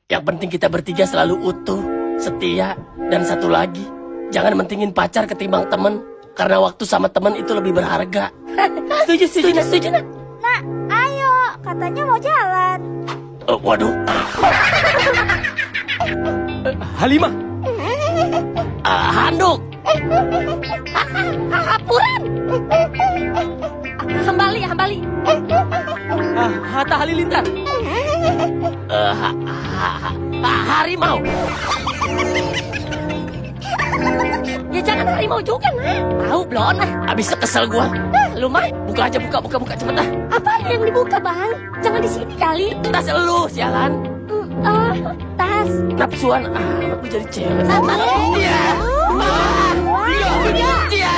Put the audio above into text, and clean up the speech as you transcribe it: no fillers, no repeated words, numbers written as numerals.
Yang penting kita bertiga selalu utuh, setia, dan satu lagi. Jangan mentingin pacar ketimbang temen. Karena waktu sama temen itu lebih berharga. Setuju, nak. Nak, ayo. Katanya mau jalan. Waduh. Halimah. Handuk. Hapuran. Hambali. Hatta Halilintar. Harimau. Ya jangan harimau juga, nak. Tahu belum, nah. Abis kesel gua. Lu mah. Buka aja, buka cepet dah. Apa yang dibuka, Bang? Jangan di sini kali. Tas elu, sialan. Tas. Napsuan, aku jadi cewek. Apa? Iya. Iya. Iya.